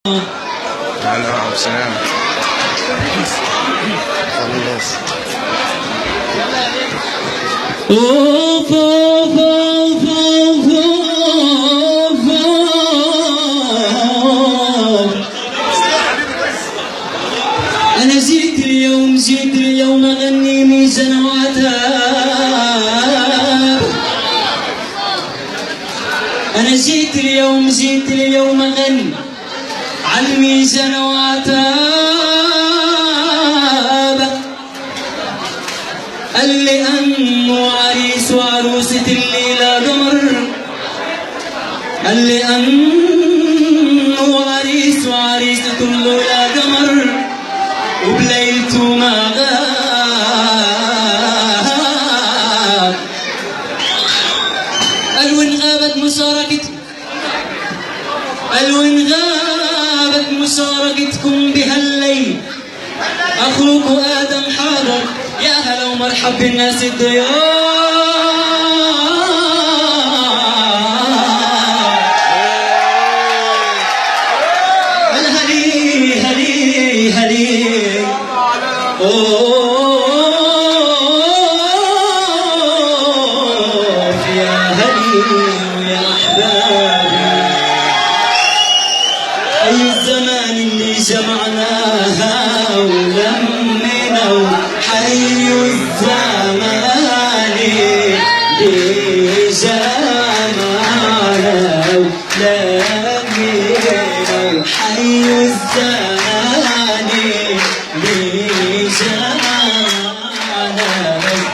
هلا وسلام. خلص. اوف اوف اوف اوف اوف. انا جيت اليوم اغني من سنواتها. انا جيت اليوم اغني علمي سنواتها. اللي أم وعريس وعروسة الليلة قمر، اللي أم وعريس وعريسة الليلة قمر، وبليلته ما غاب. الوين غابت مشاركتكم، الوين غابت مشاركتكم بهالليل. أخوك آدم حاضر، يا هلا ومرحب بالناس الضياف. الهلي هلي هلي أوه يا هلي ويا أحبابي. أي الزمان اللي جمعناها ولمينا، حي الزمان اللي جمعنا ولمينا، حي الزمان اللي جمعنا ولمينا.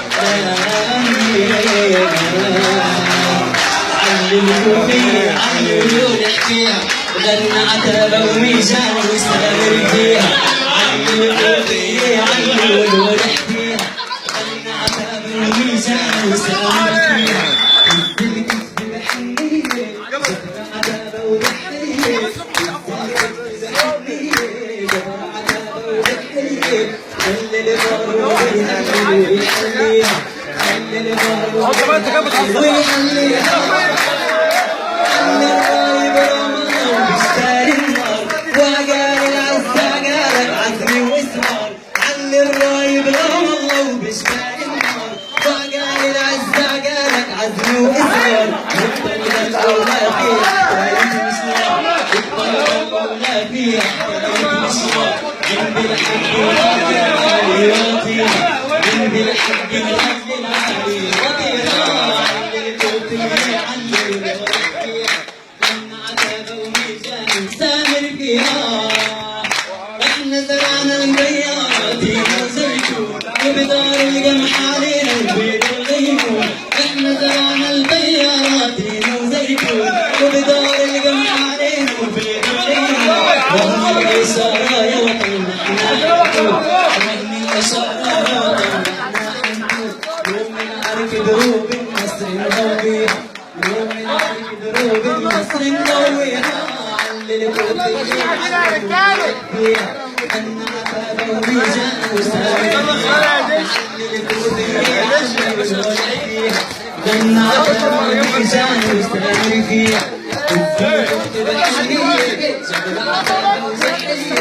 علموا فيها علموا نحكيها، غنى عتبة وميزان واستمر فيها. علموا فيها علموا نحكيها، غنى عتبة وميزان واستمر فيها. الكذب بحنية جبر عتبة وضحية، جبر عتبة وضحية. خلي البر ويحليها، خلي البر ويحليها. علي الرايب رام الله وبشفاء النار، وقال العزة قالك عزمي وإصرار. نبتلي الأولى فيها حكاية مشوار، نبتلي الأولى فيها حكاية مشوار. جنب الحق والعالي واطيها، جنب الحق والعالي واطيها. علي الكوفية علي الوطيها، لما عتبة وميزان سامر فيها. احنا زرعنا البيارات وزيتون، وبدار القمح علينا البيض والغيمون. احنا زرعنا البيارات وزيتون، وبدار القمح علينا البيض والغيمون. وهم الإشارة يا وطن احنا حنقول، وهم الإشارة يا وطن احنا حنقول. يوم نعرف دروب النصر نضويها، يوم نعرف دروب النصر نضويها. علي الكوفية علي فيها، أنا عتبة وميزان وسامر فيها. علي الكوفية علي فيها، أنا عتبة وميزان وسامر فيها. الزوجة بحنية جبر عتبة وضحية،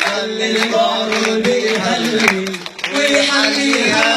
خلي البر بيهلي ويحليها.